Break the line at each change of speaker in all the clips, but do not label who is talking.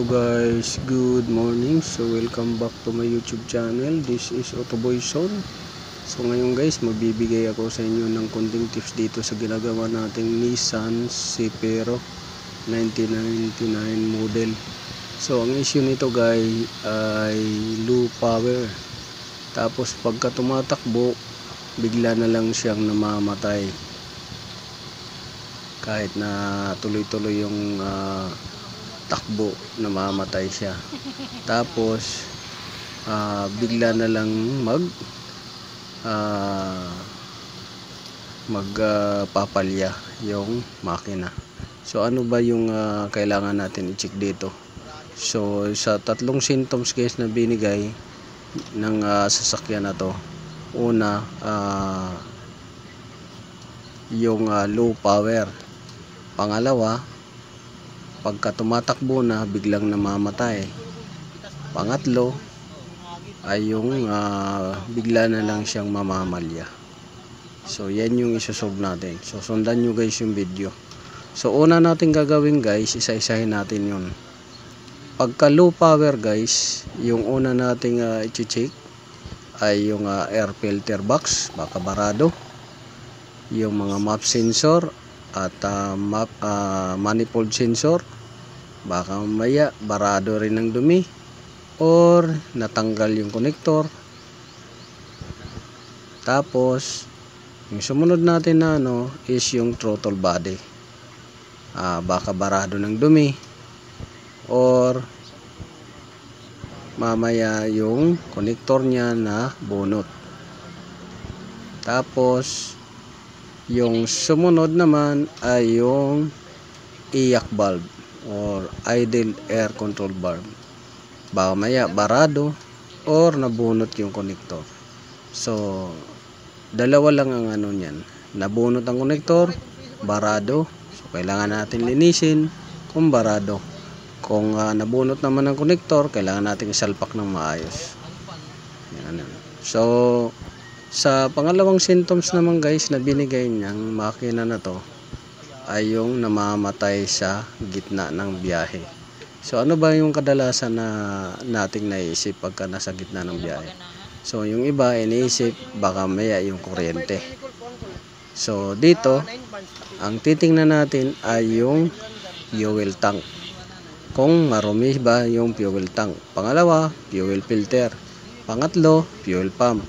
guys, good morning. So welcome back to my YouTube channel. This is Otoboy Son. So ngayon guys, magbibigay ako sa inyo ng konting tips dito sa ginagawa nating Nissan Sefiro 1999 model. So ang issue nito guys ay low power. Tapos pagka tumatakbo, bigla na lang siyang namamatay. Kahit na tuloy-tuloy yung takbo, namamatay siya. Tapos bigla na lang magpapalya yung makina. So ano ba yung kailangan natin i-check dito? So sa tatlong symptoms guys na binigay ng sasakyan na to, una yung low power. Pangalawa, pagka tumatakbo na biglang namamatay. Pangatlo ay yung bigla na lang siyang mamamalya. So yan yung isosolve natin. So sundan nyo guys yung video. So una natin gagawin guys, isa-isahin natin yun. Pagka low power guys, yung una nating i-check ay yung air filter box, baka barado. Yung mga map sensor at manifold sensor, baka mamaya barado rin ng dumi or natanggal yung connector. Tapos yung sumunod natin na is yung throttle body, baka barado ng dumi or mamaya yung connector niya na bunot. Tapos yung sumunod naman ay yung iyak valve or idle air control valve, baka maya barado or nabunot yung connector. So dalawa lang ang niyan, nabunot ang connector, barado. So kailangan natin linisin kung barado. Kung nabunot naman ang connector, kailangan natin isalpak ng maayos. Yan. So sa pangalawang symptoms naman guys na binigay niyang makina na to ay yung namamatay sa gitna ng biyahe. So ano ba yung kadalasan na nating naisip pagka nasa gitna ng biyahe? So yung iba iniisip baka maya yung kuryente. So dito ang titingnan natin ay yung fuel tank, kung marumi ba yung fuel tank. Pangalawa, fuel filter. Pangatlo, fuel pump.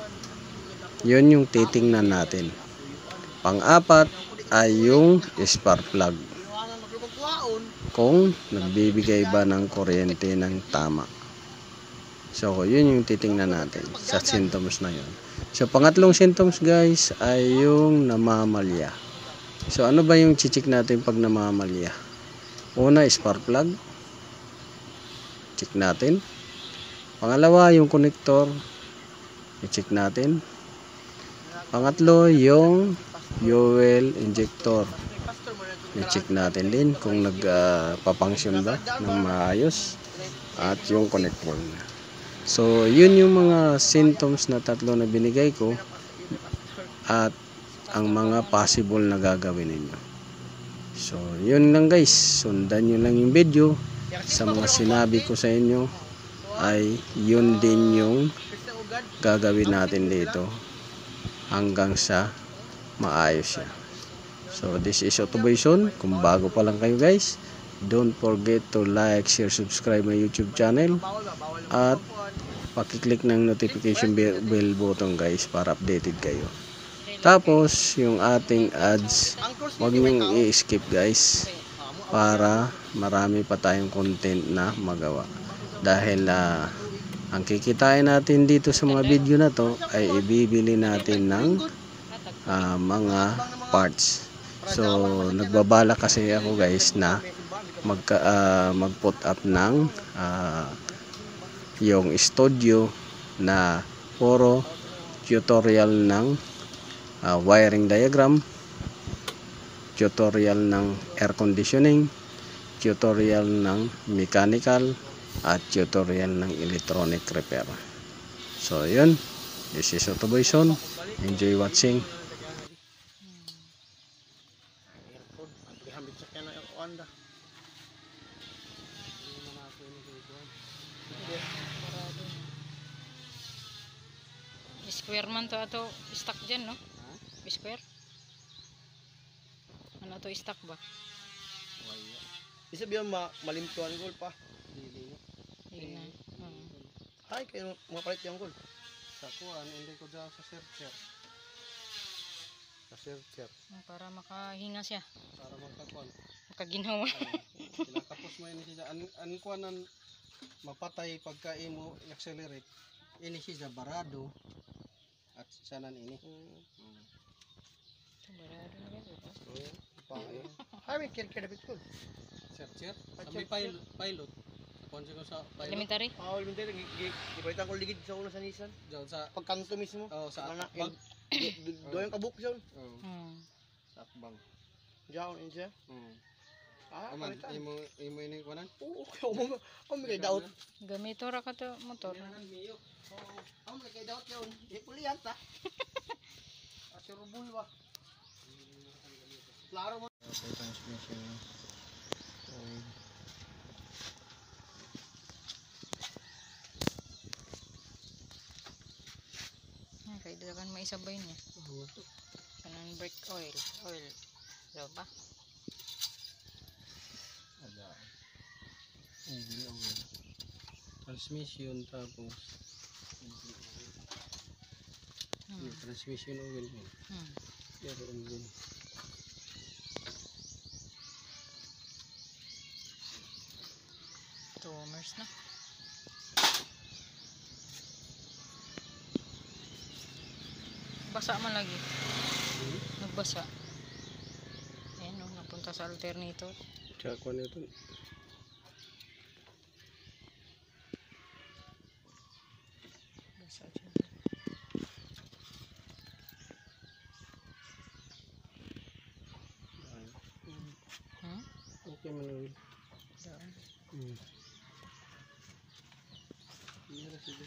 Yun yung titingnan natin. Pang-apat ay yung spark plug, kung nagbibigay ba ng kuryente ng tama. So yun yung titingnan natin sa symptoms na yun. So pangatlong symptoms guys ay yung namamalya. So ano ba yung chichik natin pag namamalya? Una, spark plug, check natin. Pangalawa, yung connector, i-check natin. Pangatlo, yung fuel injector, i-check natin din kung nagpapunction ba ng maayos, at yung connector. So yun yung mga symptoms na tatlo na binigay ko at ang mga possible na gagawin ninyo. So yun lang guys, sundan nyo lang yung video. Sa mga sinabi ko sa inyo ay yun din yung gagawin natin dito hanggang sa maayos siya. So this is Otoboy Son. Kung bago pa lang kayo guys, don't forget to like, share, subscribe my YouTube channel at pakiclick ng notification bell button guys para updated kayo. Tapos yung ating ads, huwag niyong i-skip guys para marami pa tayong content na magawa. Dahil ang kikitain natin dito sa mga video na to ay ibibili natin ng mga parts. So nagbabala kasi ako guys na mag-put up ng yung studio na puro tutorial ng wiring diagram, tutorial ng air conditioning, tutorial ng mechanical, at tutorial ng electronic repair. So yun, this is Otoboy Son. Enjoy watching.
Square man to ato stock dyan, no?
Ha?
Square? Ano to stock ba?
Waya.
Isa biyan malimtuan gol pa.
Dili.
Hindi na.
Ay kayo mapalit yung gol.
Sa kuan, hindi ko dyan sa searcher. Sa searcher.
Para makahinga siya.
Para magkakuan.
Makaginawa.
Kinakapos mo yun siya. Ang kuanan mapatay pagka imo accelerate. Ini siya barado. At sanan ini.
Barado na rin.
Pangayo. Ay may kir David gol.
Searcher.
Ah,
Sabi
searcher.
pilot. Kuan siya ko sa pilot.
Elementary?
Ah, wala din gipalitan ko ligid sa una sa Nissan.
Diyan sa
Pagkanto mismo.
sa
Mana
bag.
doon kabuk siya.
Oh,
Hmm.
sa bang.
Diyan in siya. Ah,
Aman,
palitan.
imo ini kuanan.
Oo, kamo may daot.
Gamito ra ka to motor.
Miyo.
Oo, may kay daot yun. Ipulihan ta. Asurubul ba? Klaro mo.
Okay, transmission. Oil.
Kailangan maisabay niya. Kanang brake oil. So ba?
Ada. Engine oil. Transmission tapos transmission oil mo. Pero engine.
Tumors na. Basa man lagi. Nagbasa. Ayan o, napunta sa alternator.
Tsaka kuan ito.
Basa dyan.
Okay man oil.
Daan.
Mira sila.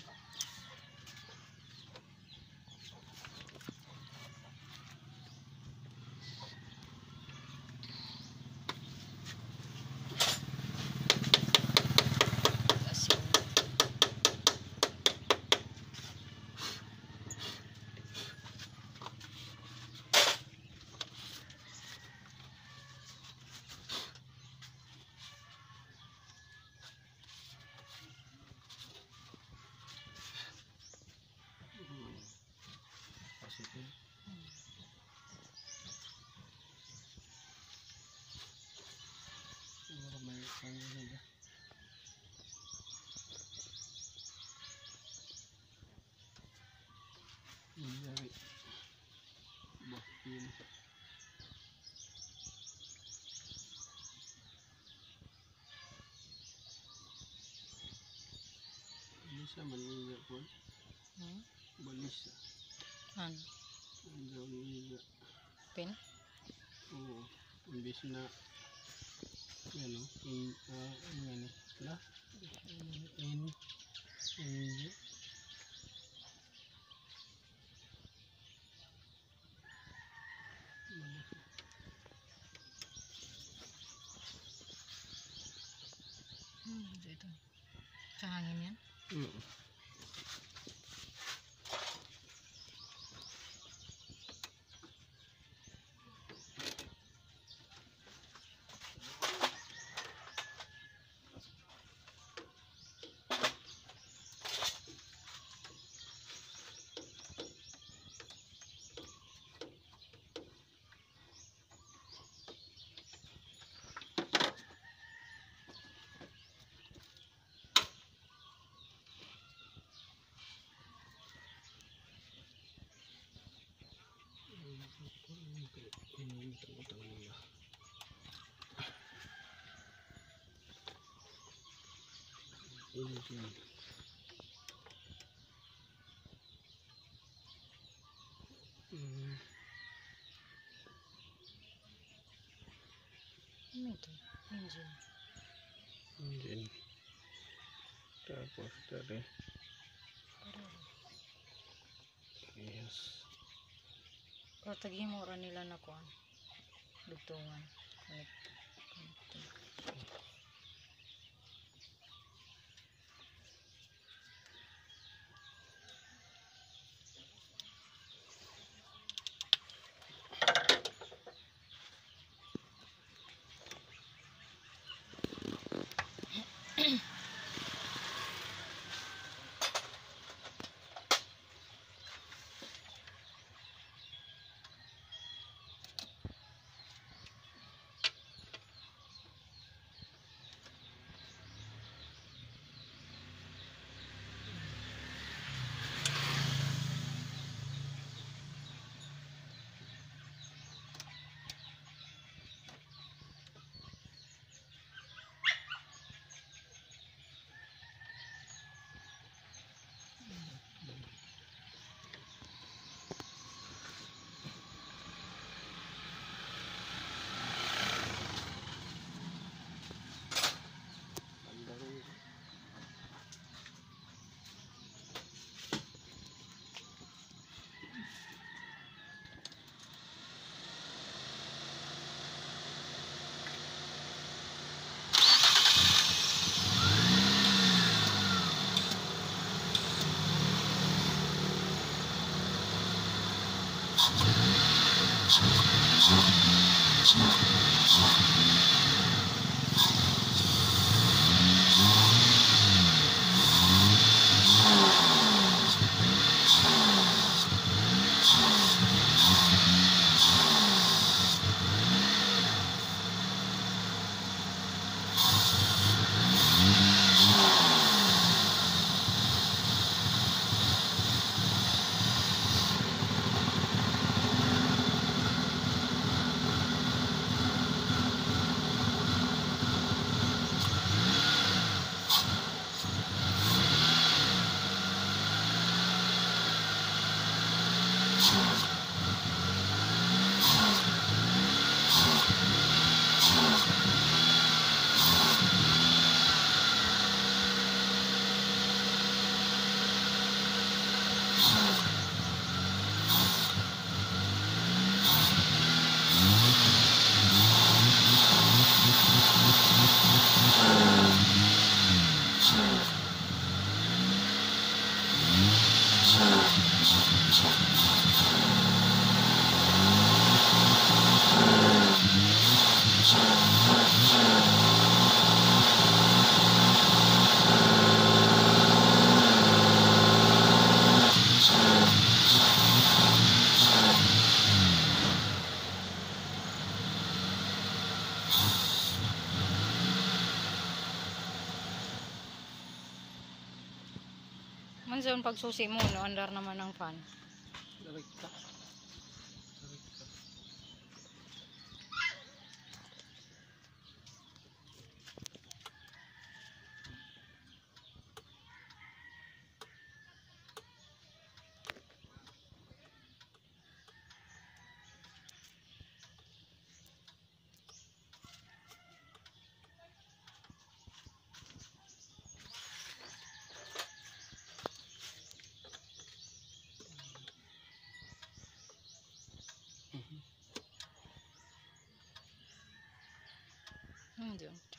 Asin.
Positive. Siguro may ano nila. Nangyari. Bakil. Balisa maniga po. Balisa.
An?
Ang gawin niya.
Pin?
Oo. Imbis na yan o. Yan la. In.
Dito. Sa hangin yan?
Engine.
Ano ito? Engine.
Engine. Tapos dari. Yes.
Pero taghimura nila na kuan. Dugtungan. Connect. Mansa yung pagsusi mo, no? Andar naman ang fan.
Direkta.
Yun.